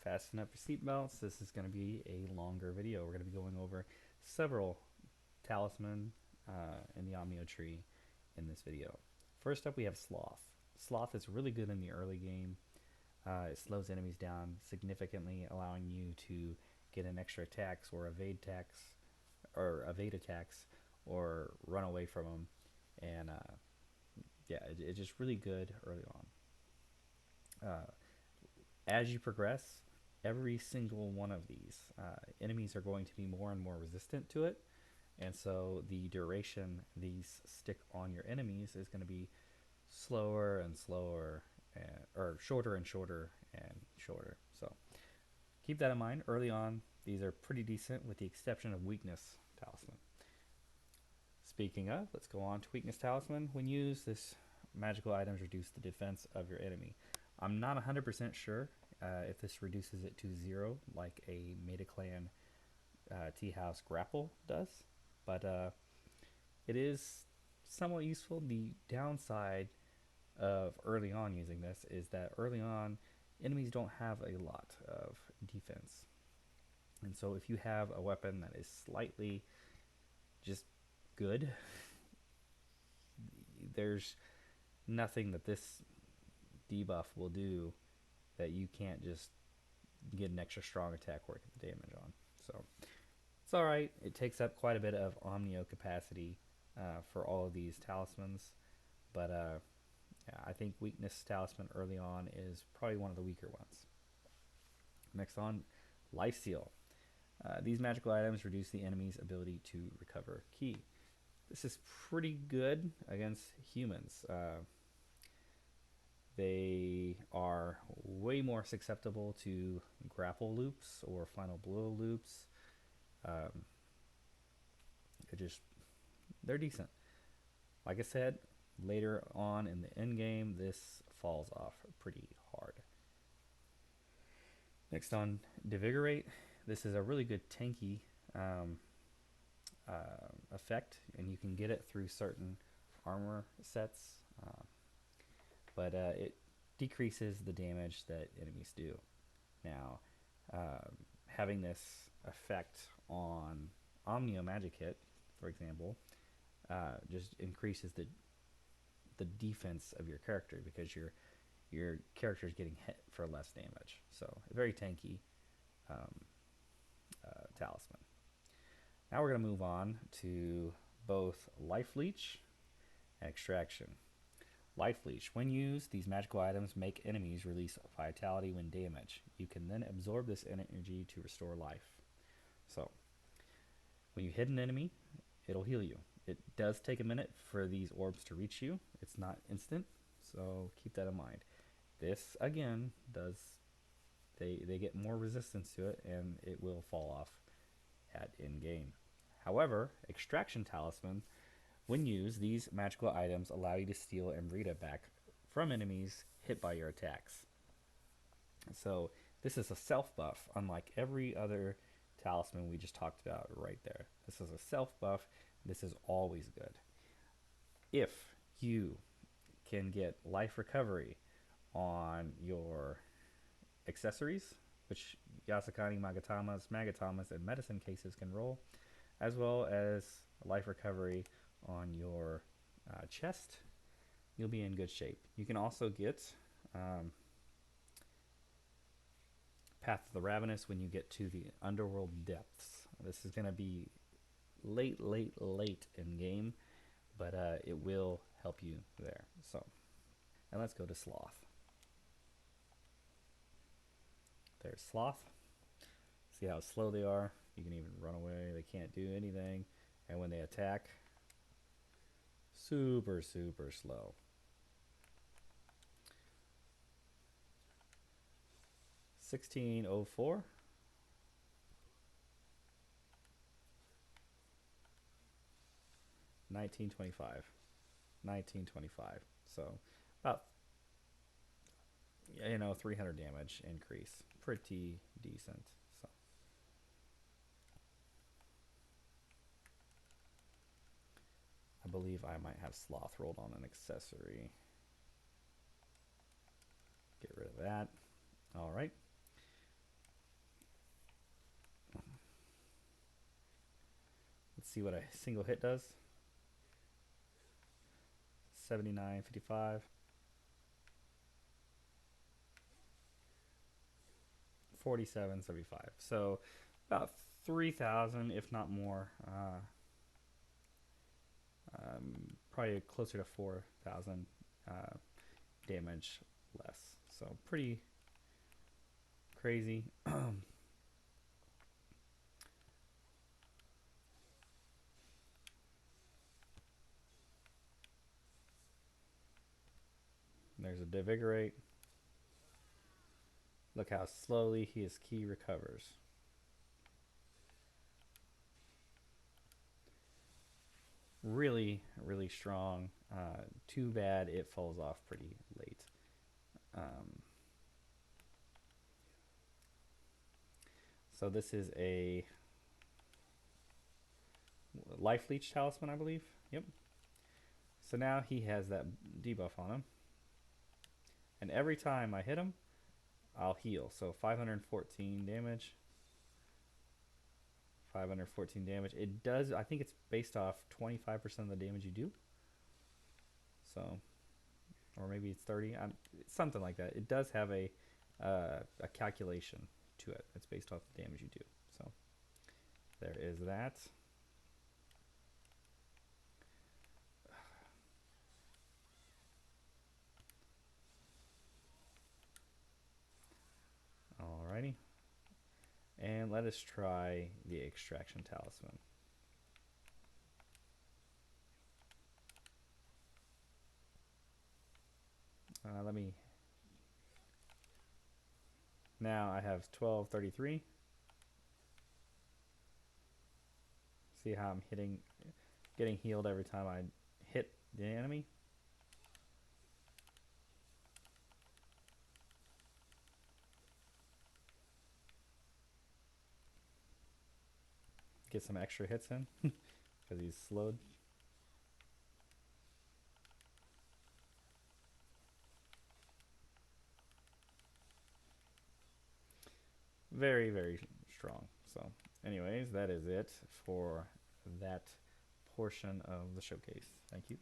Fasten up your seatbelts. This is going to be a longer video. We're going to be going over several talisman in the Omnio tree in this video. First up, we have Sloth. Sloth is really good in the early game. It slows enemies down significantly, allowing you to get an extra attacks or evade attacks, or run away from them. And yeah, it's just really good early on. As you progress, every single one of these enemies are going to be more and more resistant to it, and so the duration these stick on your enemies is going to be slower and slower, or shorter and shorter and shorter. So keep that in mind. Early on, these are pretty decent, with the exception of Weakness Talisman. Speaking of, let's go on to Weakness Talisman. When used, this magical items reduce the defense of your enemy. I'm not 100% sure if this reduces it to 0 like a Meta Clan Tea House Grapple does, but it is somewhat useful. The downside of early on using this is that early on enemies don't have a lot of defense, and so if you have a weapon that is slightly just good, there's nothing that this debuff will do that you can't just get an extra strong attack working the damage on. So it's alright. It takes up quite a bit of Omnio capacity for all of these talismans, but yeah, I think Weakness Talisman early on is probably one of the weaker ones. Next on, Lifeseal. These magical items reduce the enemy's ability to recover ki. This is pretty good against humans. They are way more susceptible to grapple loops or final blow loops. Um, they're decent. Like I said, later on in the end game, this falls off pretty hard. Next on, Devigorate. This is a really good tanky effect, and you can get it through certain armor sets, but it decreases the damage that enemies do. Now, having this effect on Omnio Magic Hit, for example, just increases the defense of your character, because your character is getting hit for less damage. So a very tanky talisman. Now we're going to move on to both Life Leech and Extraction. Life Leech. When used, these magical items make enemies release vitality when damaged. You can then absorb this energy to restore life. So when you hit an enemy, it'll heal you. It does take a minute for these orbs to reach you. It's not instant, so keep that in mind. This again does, they get more resistance to it, and it will fall off at in game. However, Extraction Talisman, when used, these magical items allow you to steal Amrita back from enemies hit by your attacks. So this is a self buff, unlike every other talisman we just talked about right there. This is a self buff. This is always good. If you can get life recovery on your accessories, which Yasakani, Magatamas, and medicine cases can roll, as well as life recovery on your chest, you'll be in good shape. You can also get Path of the Ravenous when you get to the Underworld Depths. This is going to be late in game, but it will help you there. So, and let's go to Sloth. There's Sloth. See how slow they are? You can even run away. They can't do anything. And when they attack, super slow. $16.04. $19.25. So about 300 damage increase. Pretty decent. So I believe I might have Sloth rolled on an accessory. Get rid of that. All right. see what a single hit does. 79.55. 47.75. So about 3,000, if not more. Probably closer to 4,000 damage less. So pretty crazy. There's a Devigorate. Look how slowly his key recovers. Really, really strong. Too bad it falls off pretty late. So this is a Life Leech Talisman, I believe. Yep. So now he has that debuff on him. And every time I hit him, I'll heal. So 514 damage. 514 damage. It does, I think it's based off 25% of the damage you do. So, or maybe it's 30. Something like that. It does have a calculation to it. It's based off the damage you do. So, there is that. Alrighty. And let us try the Extraction Talisman. Let me... Now I have 1233. See how I'm getting healed every time I hit the enemy? Get some extra hits in because he's slowed. Very, very strong. So anyways, that is it for that portion of the showcase. Thank you.